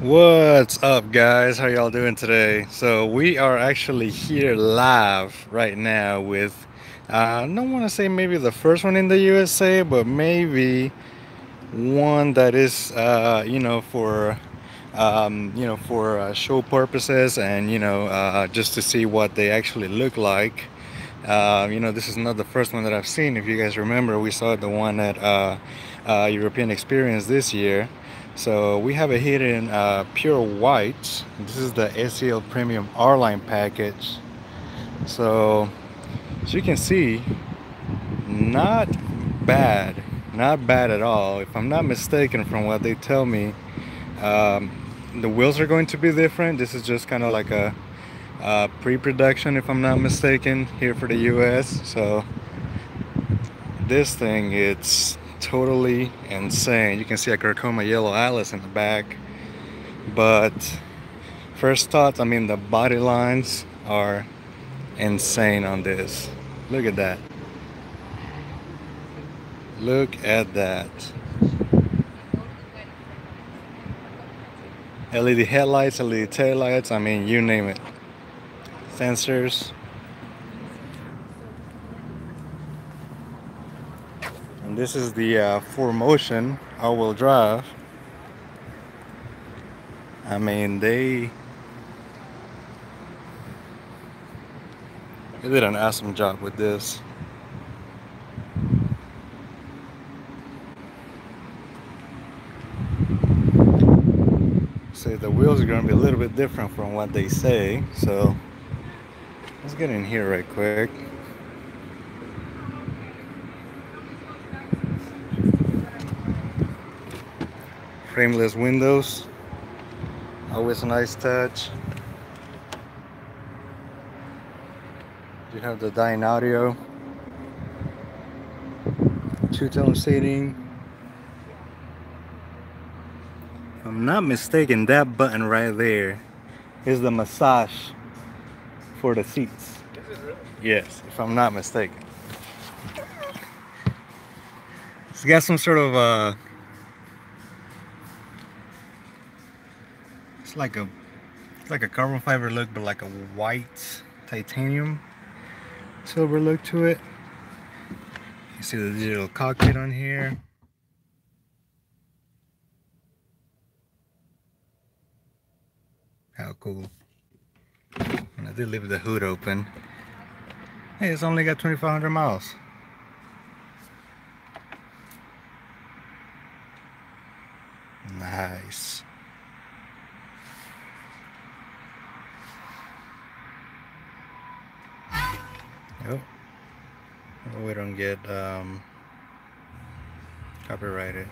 What's up, guys? How y'all doing today? So we are actually here live right now with, I don't want to say maybe the first one in the USA, but maybe one that is, for show purposes and just to see what they actually look like. This is not the first one that I've seen. If you guys remember, we saw the one at European Experience this year. So we have it here in pure white. This is the SEL Premium R-Line package. So as you can see, not bad, not bad at all. If I'm not mistaken, from what they tell me, um, the wheels are going to be different. This is just kind of like a pre-production, if I'm not mistaken, here for the US. So this thing, it's totally insane. You can see a Kurkoma Yellow Atlas in the back. But first thoughts, I mean, the body lines are insane on this. Look at that. Look at that. LED headlights, LED taillights, I mean, you name it. Sensors. And this is the 4Motion all-wheel drive. I mean, they did an awesome job with this. Say the wheels are going to be a little bit different from what they say, so let's get in here right quick. Frameless windows, always a nice touch. You have the Dyne audio, two-tone seating. If I'm not mistaken, that button right there is the massage for the seats. Yes, if I'm not mistaken. It's got some sort of it's like a carbon fiber look, but like a white titanium silver look to it. You see the digital cockpit on here. How cool. And I did leave the hood open. Hey, it's only got 2,500 miles. Nice. Oh, we don't get copyrighted.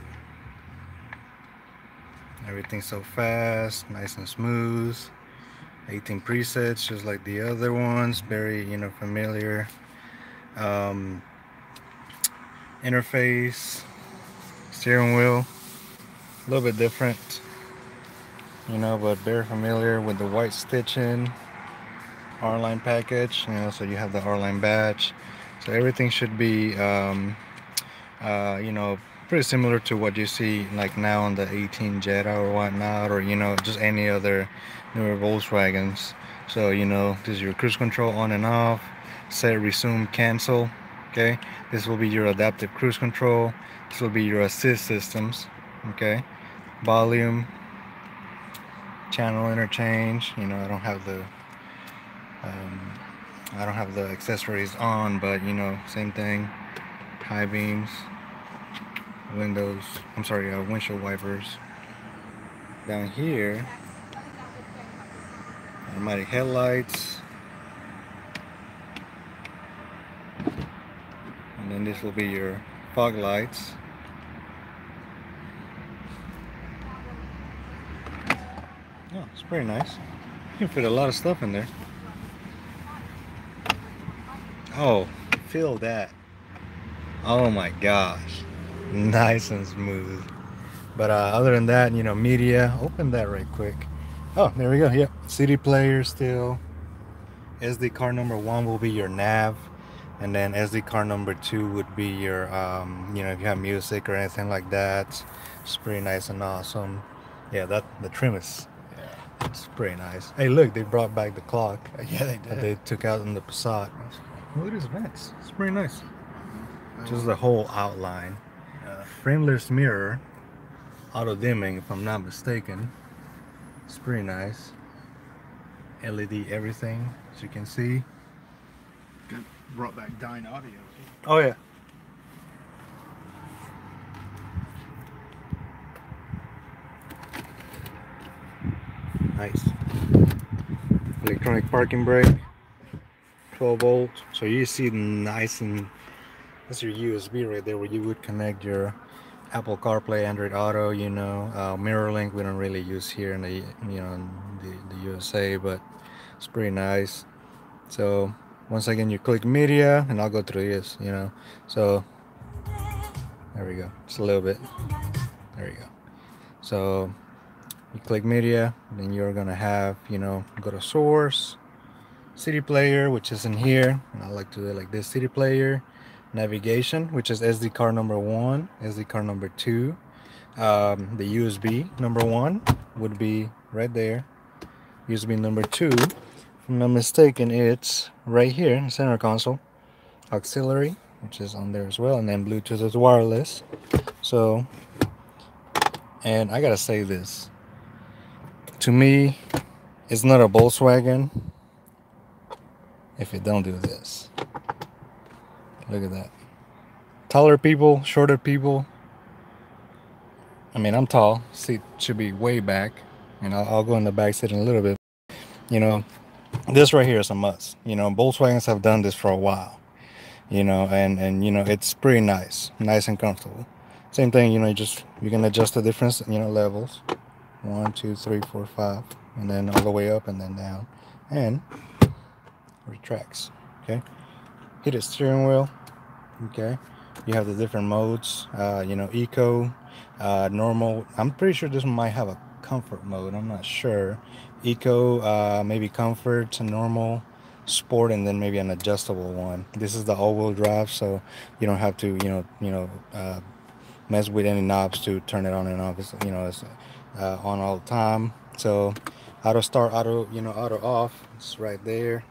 Everything's so fast, nice and smooth. 18 presets, just like the other ones. Very, familiar interface. Steering wheel, a little bit different, but very familiar with the white stitching. R-Line package, so you have the R-Line badge. So everything should be, pretty similar to what you see like now on the 18 Jetta or whatnot, or just any other newer Volkswagens. So this is your cruise control on and off, set, resume, cancel. Okay, this will be your adaptive cruise control. This will be your assist systems. Okay, volume, channel interchange. I don't have the accessories on, but same thing. High beams, windshield wipers. Down here, automatic headlights, and then this will be your fog lights. Oh, it's pretty nice. You can fit a lot of stuff in there. Oh, feel that. Oh my gosh. Nice and smooth. But other than that, media. Open that right quick. Oh, there we go. Yep. CD player still. SD card number 1 will be your nav. And then SD card number 2 would be your, if you have music or anything like that. It's pretty nice and awesome. Yeah, that the trim is, it's pretty nice. Hey, look, they brought back the clock. Yeah, they did. That they took out in the Passat. That's cool. Look at these vents. It's pretty nice. Mm-hmm. Just the whole outline. Frameless mirror, auto dimming, if I'm not mistaken. It's pretty nice. LED everything, as you can see. Brought back Dine Audio. Oh yeah. Nice. Electronic parking brake. 12 volts. So you see nice, and that's your USB right there where you would connect your Apple CarPlay, Android Auto, mirror link we don't really use here in the USA, but it's pretty nice. So once again, you click media, and I'll go through this. So there we go. Just a little bit. There you go. So you click media, then you're gonna have, go to source, CD player, which is in here, and I like to do it like this: CD player, navigation, which is SD card number 1, SD card number 2. The USB number 1 would be right there. USB number 2, if I'm not mistaken, it's right here, center console. Auxiliary, which is on there as well, and then Bluetooth is wireless. So, and I gotta say this, to me, it's not a Volkswagen if it don't do this. Look at that. Taller people, shorter people. I mean, I'm tall. Seat should be way back, and I'll go in the back seat in a little bit. You know, this right here is a must. Volkswagens have done this for a while. And it's pretty nice and comfortable. Same thing. You can adjust the different levels. 1, 2, 3, 4, 5, and then all the way up and then down, and retracts. Okay, heated steering wheel. Okay, you have the different modes. Eco, normal. I'm pretty sure this one might have a comfort mode. I'm not sure. Eco, maybe comfort, normal, sport, and then maybe an adjustable one. This is the all-wheel drive, so you don't have to mess with any knobs to turn it on and off. It's on all the time. So auto start, auto off. It's right there.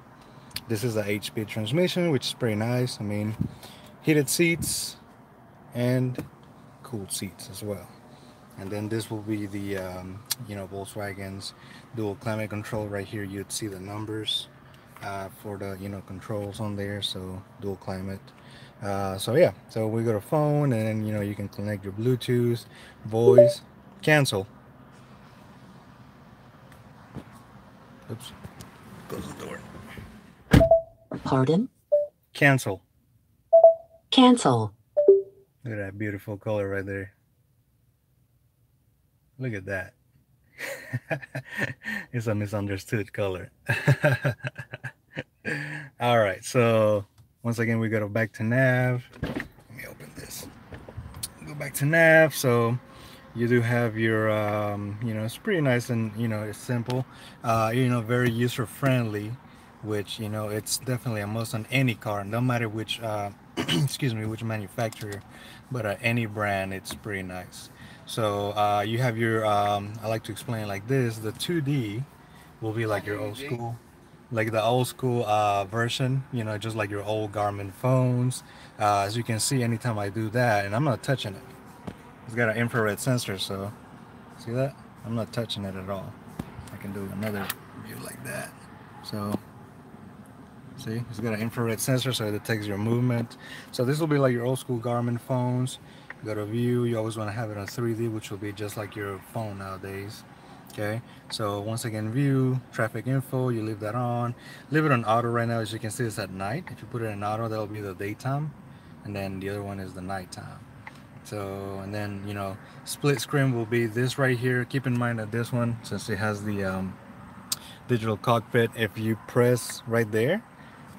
This is a 8-speed transmission, which is pretty nice. I mean, heated seats and cooled seats as well. And then this will be the Volkswagen's dual climate control. Right here you'd see the numbers for the controls on there. So dual climate. So yeah, so we go to phone, and then you can connect your Bluetooth, voice, cancel. Oops, close the door. Pardon? Cancel. Cancel. Look at that beautiful color right there. Look at that. It's a misunderstood color. All right, so once again we go back to nav. Let me open this. Go back to nav. So you do have your it's pretty nice, and it's simple, very user friendly, which it's definitely a must on any car, no matter which excuse me, which manufacturer, but any brand. It's pretty nice. So you have your I like to explain it like this: the 2D will be like your old school, like the old school version, just like your old Garmin phones. As you can see, anytime I do that, and I'm not touching it, it's got an infrared sensor, so see that? I'm not touching it at all. I can do another view like that. So see, it's got an infrared sensor, so it detects your movement. So this will be like your old school Garmin phones. You go to view, you always want to have it on 3D, which will be just like your phone nowadays. Okay, so once again, view, traffic info, you leave that on. Leave it on auto right now. As you can see, it's at night. If you put it in auto, that'll be the daytime, and then the other one is the nighttime. So, and then split screen will be this right here. Keep in mind that this one, since it has the digital cockpit, if you press right there,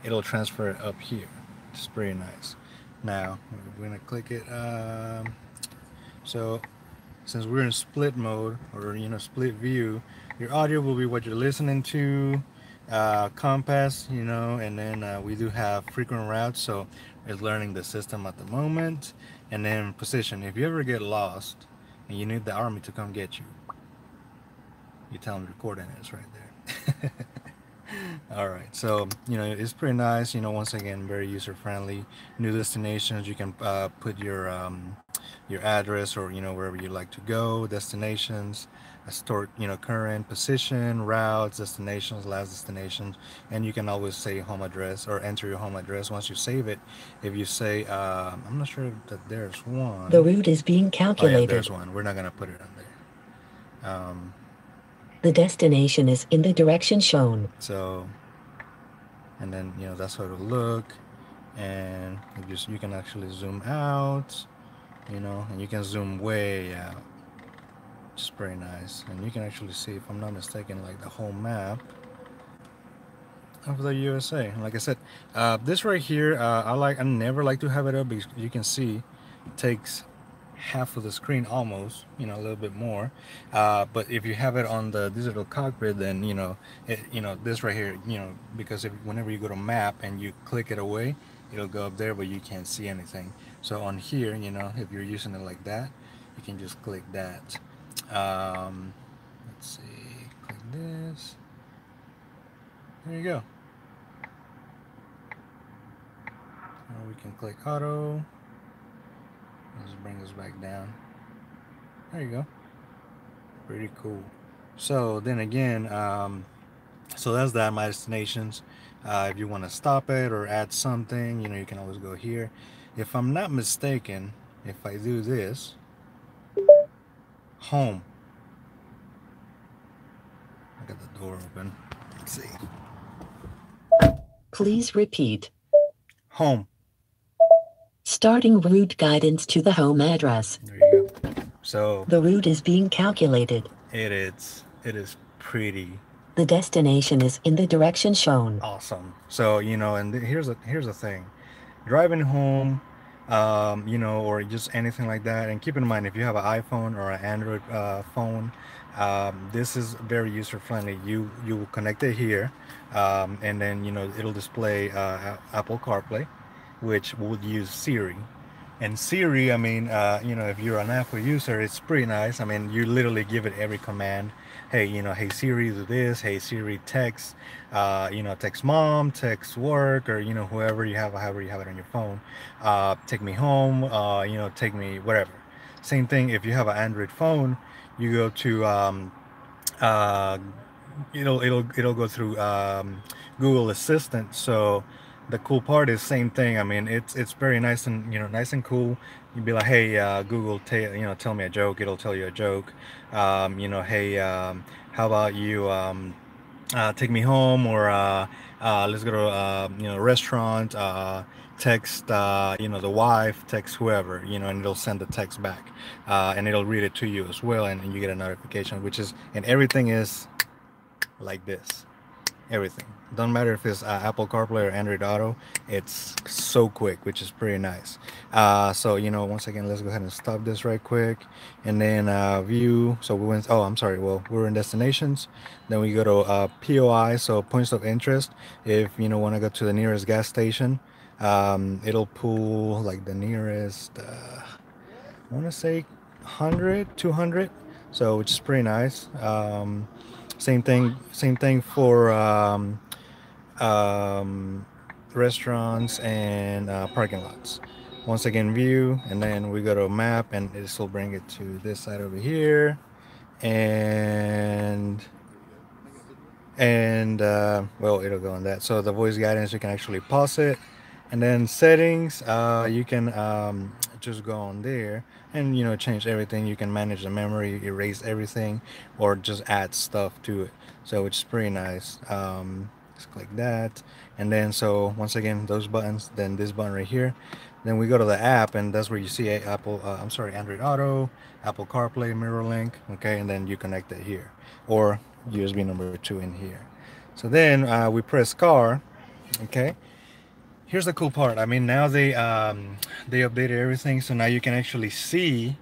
it'll transfer it up here. It's pretty nice. Now we're gonna click it. So since we're in split mode, or split view, your audio will be what you're listening to, compass, and then we do have frequent routes, so it's learning the system at the moment. And then position, if you ever get lost and you need the army to come get you, You tell them recording is right there. All right, so it's pretty nice. Once again, very user friendly. New destinations, you can put your address or wherever you like to go. Destinations, store current position, routes, destinations, last destinations, and you can always say home address or enter your home address once you save it. If you say, I'm not sure that there's The one. route is being Oh yeah, there's calculated. one. We're not gonna put it on there. The destination is in the direction shown. So and then that's how it'll look, and you can actually zoom out, and you can zoom way out. It's pretty nice, and you can actually see, if I'm not mistaken, like the whole map of the USA. Like I said, this right here, I never like to have it up because you can see it takes half of the screen almost, a little bit more. But if you have it on the digital cockpit, then this right here, because whenever you go to map and you click it away, it'll go up there, but you can't see anything. So on here, if you're using it like that, you can just click that. Let's see, click this. There you go. Or we can click auto. Let's bring this back down. There you go. Pretty cool. So then again, so that's that, my destinations. If you want to stop it or add something, you can always go here. If I'm not mistaken, if I do this, home. I got the door open. Let's see. Please repeat. Home. Starting route guidance to the home address. There you go. So The route is being calculated. it is pretty The destination is in the direction shown. awesome. So and here's the thing. Driving home, or just anything like that. And keep in mind, if you have an iPhone or an Android phone, this is very user friendly. You will connect it here, and then it'll display Apple CarPlay, which would use Siri. And Siri, I mean, if you're an Apple user, it's pretty nice. I mean, you literally give it every command. Hey, hey Siri, do this. Hey Siri, text. Text mom, text work, or whoever you have, however you have it on your phone. Take me home. Take me whatever. Same thing if you have an Android phone. You go to uh, it'll go through Google Assistant. So the cool part is same thing. I mean, it's very nice and nice and cool. You'd be like, hey Google, tell me a joke. It'll tell you a joke. Hey, how about you take me home, or let's go to restaurant. Text the wife, text whoever, and it'll send the text back, and it'll read it to you as well, and you get a notification, and everything is like this. Everything. Don't matter if it's Apple CarPlay or Android Auto. It's so quick, which is pretty nice. So once again, let's go ahead and stop this right quick, and then view. So we went. Oh, I'm sorry. Well, we were in destinations. Then we go to POI, so points of interest. If want to go to the nearest gas station, it'll pull like the nearest. I want to say 100, 200. So which is pretty nice. Same thing for um, restaurants and parking lots. Once again, view, and then we go to map, and this will bring it to this side over here, and well, it'll go on that. So the voice guidance, you can actually pause it, and then settings, you can just go on there and change everything. You can manage the memory, erase everything, or just add stuff to it. So it's pretty nice. Just click that, and then so once again, those buttons, then this button right here. Then we go to the app, and that's where you see Android Auto, Apple CarPlay, Mirror Link, okay, and then you connect it here, or USB number 2 in here. So then we press car, okay. Here's the cool part. I mean, now they updated everything, so now you can actually see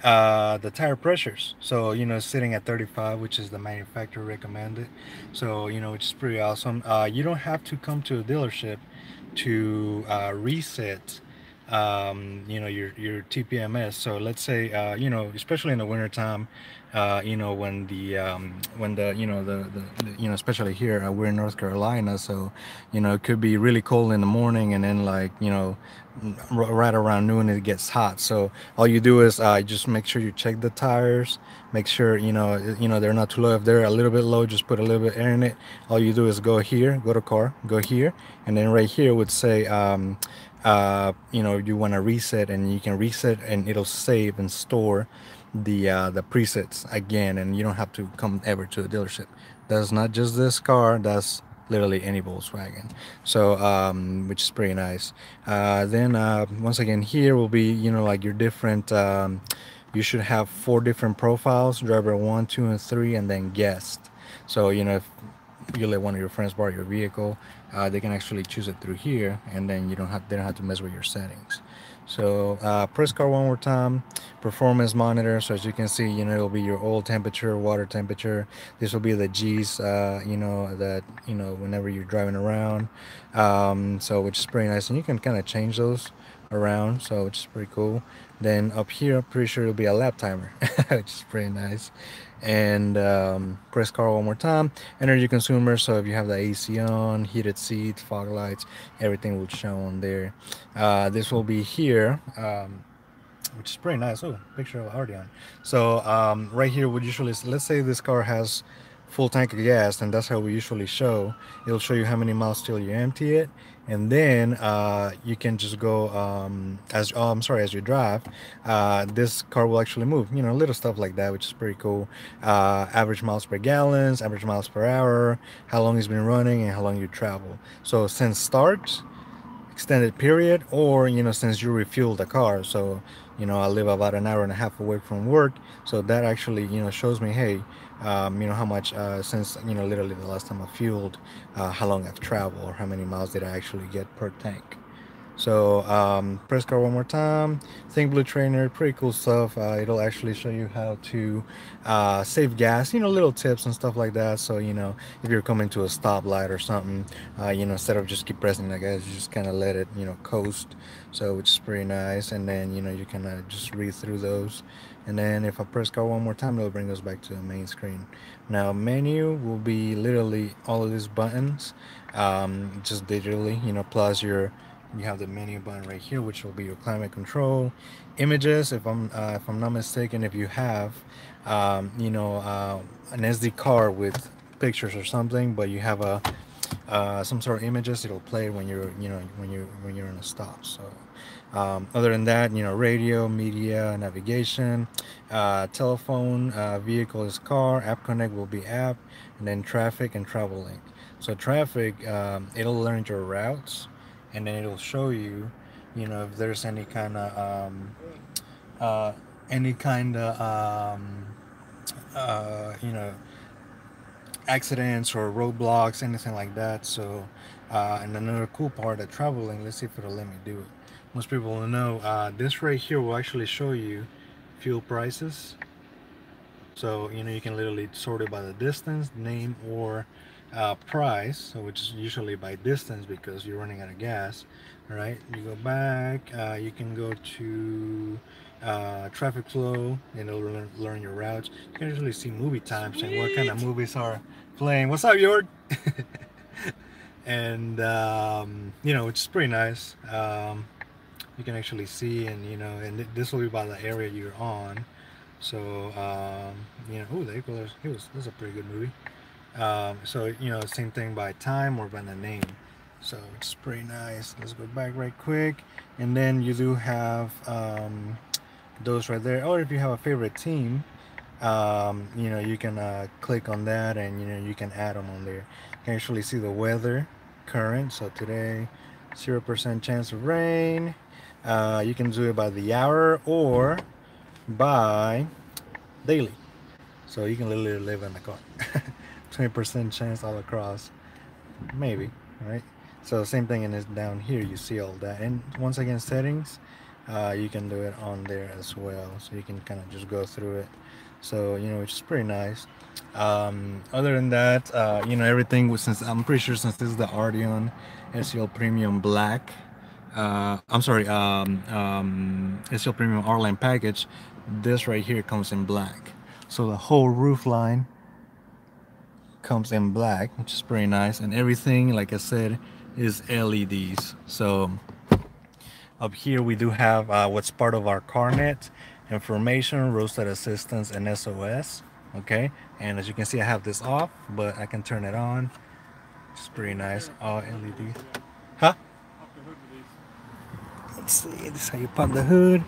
the tire pressures. So sitting at 35, which is the manufacturer recommended. So which is pretty awesome. You don't have to come to a dealership to reset your TPMS. So let's say, especially in the wintertime, when the especially here, we're in North Carolina, so it could be really cold in the morning, and then like right around noon it gets hot. So all you do is just make sure you check the tires, make sure they're not too low. If they're a little bit low, just put a little bit air in it. All you do is go here, go to car, go here, and then right here would say you want to reset, and you can reset and it'll save and store the presets again, and you don't have to come ever to a dealership. That's not just this car, that's literally any Volkswagen. So which is pretty nice. Then once again, here will be like your different you should have four different profiles: driver one, two, and three, and then guest. So if you let one of your friends borrow your vehicle, they can actually choose it through here, and then they don't have to mess with your settings. So press car one more time. Performance monitor. So as you can see, it'll be your oil temperature, water temperature. This will be the G's. That whenever you're driving around. So which is pretty nice, and you can kind of change those around. So which is pretty cool. Then up here, I'm pretty sure it'll be a lap timer, which is pretty nice. And press car one more time. Energy consumer. So if you have the AC on, heated seats, fog lights, everything will show on there. This will be here. Which is pretty nice. Oh, picture of Arteon. So right here would usually, let's say this car has full tank of gas, and that's how we usually show. It'll show you how many miles till you empty it, and then you can just go as you drive. This car will actually move. Little stuff like that, which is pretty cool. Average miles per gallons, average miles per hour, how long it's been running, and how long you travel. So since start, extended period, or since you refuel the car. So I live about an hour and a half away from work, so that actually shows me, hey, how much since literally the last time I fueled, how long I've traveled, or how many miles did I actually get per tank. So press car one more time. Think Blue Trainer, pretty cool stuff. It'll actually show you how to save gas, little tips and stuff like that. So if you're coming to a stoplight or something, instead of just keep pressing the gas, you just kind of let it coast. So which is pretty nice. And then you can just read through those. And then if I press car one more time, it'll bring us back to the main screen. Now menu will be literally all of these buttons, just digitally, plus you have the menu button right here, which will be your climate control. Images, if I'm not mistaken, if you have an SD card with pictures or something, but you have a some sort of images, it'll play when you're in a stop. So other than that, radio, media, navigation, telephone, vehicle is car, app connect will be app, and then traffic and travel link. So traffic, it'll learn your routes, and then it'll show you, if there's uh, any kind of you know accidents or roadblocks, anything like that. So, and another cool part of traveling, let's see if it'll let me do it. Most people will know this right here will actually show you fuel prices. So you can literally sort it by the distance, name, or price. So which is usually by distance because you're running out of gas. All right, you go back. You can go to traffic flow, and it'll learn your routes. You can usually see movie times and what kind of movies are playing. What's up, Yord? And which is pretty nice. You can actually see, and and this will be by the area you're on. So oh, the Equalizer, this is a pretty good movie. So same thing by time or by the name. So it's pretty nice. Let's go back right quick, and then you do have those right there. Or if you have a favorite team, you can click on that, and you can add them on there. You can actually see the weather, current. So today, 0% chance of rain. You can do it by the hour or by daily. So you can literally live in the car. 20% chance all across, maybe, right? So same thing in this down here, you see all that. And once again, settings, you can do it on there as well. So you can kind of just go through it. So which is pretty nice. Other than that, everything was, since I'm pretty sure since this is the Arteon SEL Premium Black, I'm sorry, SEL Premium R line package, this right here comes in black. So the whole roof line comes in black, which is pretty nice, and everything, like I said, is LEDs. So up here we do have what's part of our CarNet: information, roadside assistance, and SOS. Okay, and as you can see, I have this off, but I can turn it on. It's pretty nice. All LED. Huh? Let's see. This is how you pop the hood.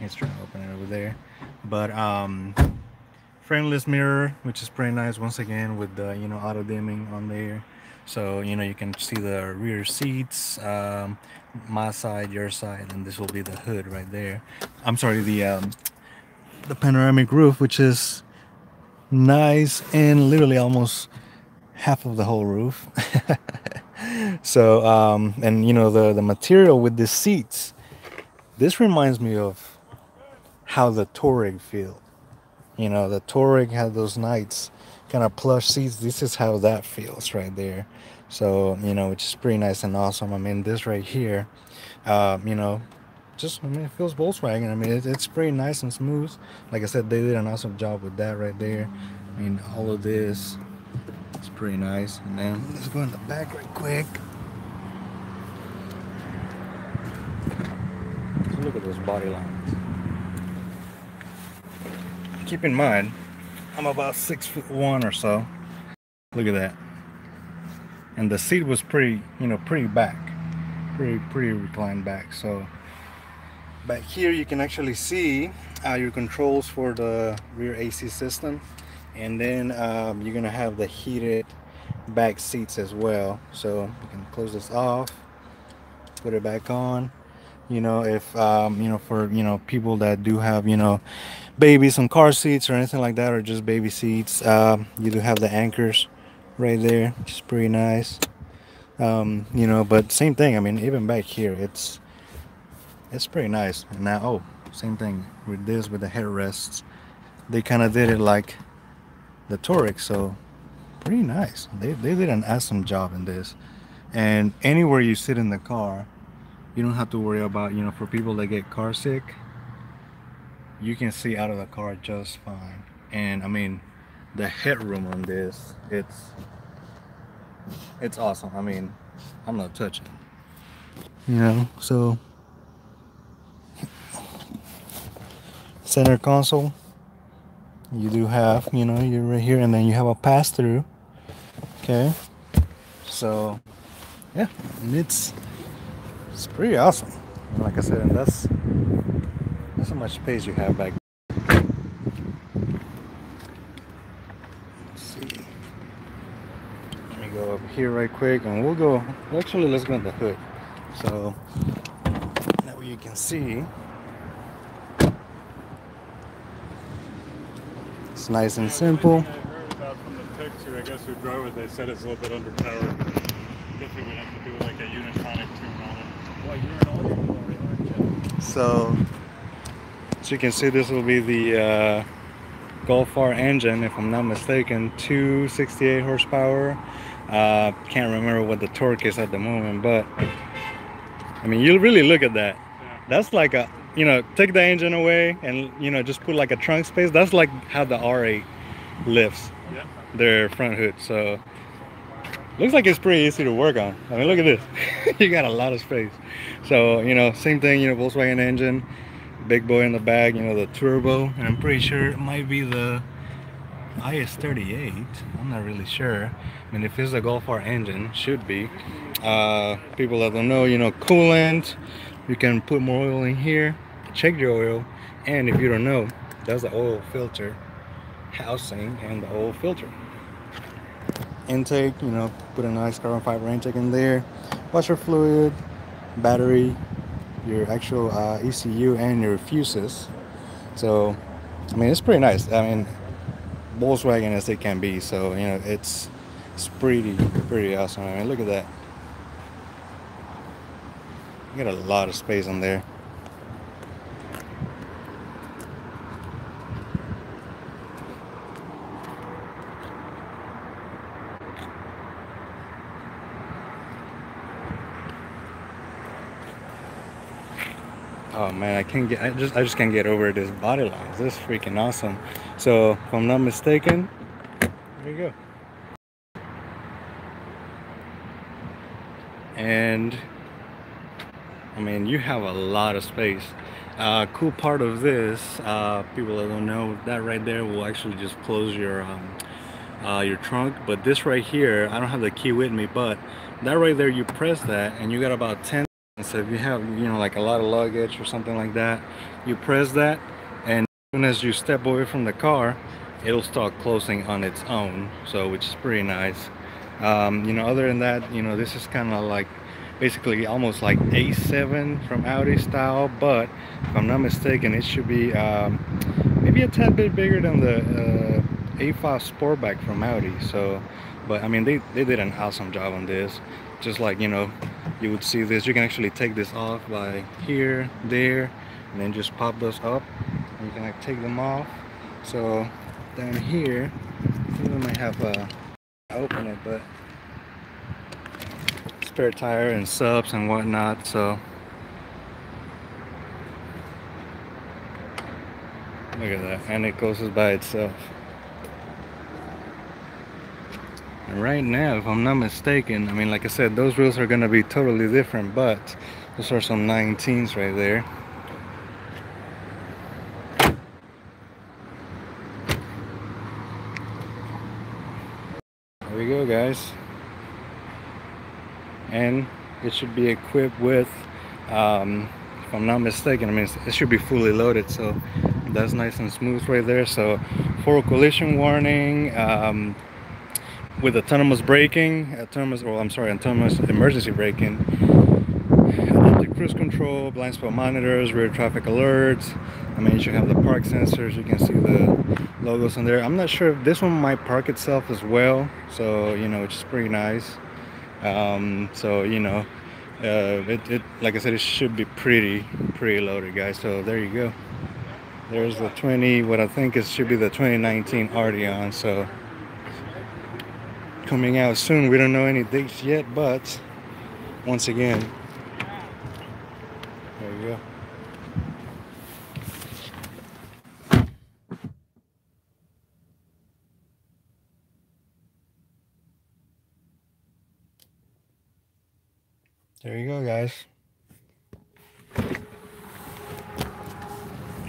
Let's try to open it over there. But frameless mirror, which is pretty nice. Once again, with the auto dimming on there, so you can see the rear seats, my side, your side, and this will be the hood right there. I'm sorry, the panoramic roof, which is nice and literally almost half of the whole roof. So and the material with the seats, this reminds me of how the Touareg feel. The Touareg had those nice kind of plush seats. This is how that feels right there. So which is pretty nice and awesome. I mean, this right here, just, I mean, it feels Volkswagen. I mean, it's pretty nice and smooth. Like I said, they did an awesome job with that right there. I mean, all of this, it's pretty nice. And then let's go in the back right quick. So look at those body lines. Keep in mind, I'm about 6'1" or so. Look at that. And the seat was pretty back, pretty reclined back. So back here you can actually see your controls for the rear AC system, and then you're gonna have the heated back seats as well. So you can close this off, put it back on. If for people that do have babies on car seats or anything like that, or just baby seats, you do have the anchors right there, which is pretty nice. But same thing, I mean, even back here it's pretty nice. And now, same thing with this, with the headrests, they kind of did it like the Touareg, so pretty nice. They did an awesome job in this. And anywhere you sit in the car, you don't have to worry about, for people that get car sick, you can see out of the car just fine. And I mean, the headroom on this, it's awesome. I mean, I'm not touching, so center console, you do have, you're right here, and then you have a pass-through. Okay, so yeah, and it's pretty awesome. And like I said, and that's how much space you have back. Let's see. Let me go up here right quick, and we'll go. Actually, let's go in the hood. So that way you can see. It's nice and simple. I heard about from the techs who, I guess, who drove it, they said it's a little bit underpowered. Guess we would have to do like a unitonic tune on it. Well, you're an audio, So as you can see, this will be the Golf R engine, if I'm not mistaken, 268 horsepower. Can't remember what the torque is at the moment, but I mean, you really look at that. Yeah. That's like a, take the engine away and just put like a trunk space. That's like how the R8 lifts their front hood. So looks like it's pretty easy to work on. I mean, look at this. You got a lot of space. So same thing, Volkswagen engine, big boy in the back, the turbo, and I'm pretty sure it might be the IS38. I'm not really sure. I mean, if it's a Golf R engine, should be. People that don't know, coolant, you can put more oil in here, check your oil, and if you don't know, that's the oil filter housing and the oil filter. Intake, put a nice carbon fiber intake in there, washer fluid, battery, your actual ECU, and your fuses. So I mean, it's pretty nice. I mean, Volkswagen as it can be. So it's pretty awesome. I mean, look at that. You got a lot of space on there. Oh man, I just can't get over this body lines. This is freaking awesome. So if I'm not mistaken, there you go. And I mean, you have a lot of space. Cool part of this, people that don't know, that right there will actually just close your trunk. But this right here, I don't have the key with me, but that right there, you press that and you got about 10. So if you have, you know, like a lot of luggage or something like that, you press that, and as soon as you step away from the car, it'll start closing on its own. So which is pretty nice. You know, other than that, you know, this is kind of like basically almost like A7 from Audi style, but if I'm not mistaken, it should be maybe a tad bit bigger than the A5 Sportback from Audi. So, but I mean, they did an awesome job on this. Just like, you know, you would see this, you can actually take this off by here, there, and then just pop those up, and you can like take them off. So down here, I think we might have open it, but spare tire and subs and whatnot. So look at that, and it closes by itself. And right now, if I'm not mistaken, I mean, like I said, those wheels are gonna be totally different, but those are some 19s right there. There we go, guys. And it should be equipped with, if I'm not mistaken, I mean, it should be fully loaded, so that's nice and smooth right there. So forward collision warning, with autonomous braking, autonomous emergency braking, adaptive cruise control, blind spot monitors, rear traffic alerts. I mean, you should have the park sensors. You can see the logos on there. I'm not sure if this one might park itself as well, so you know, which is pretty nice. So you know, it like I said, it should be pretty loaded, guys. So there you go. There's the 20, what I think it should be the 2019 Arteon. So coming out soon. We don't know any dates yet, but once again, there you go. There you go, guys.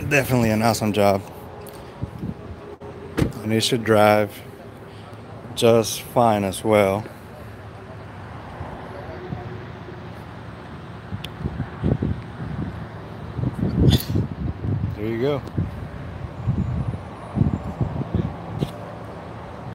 Definitely an awesome job. And it should drive just fine as well.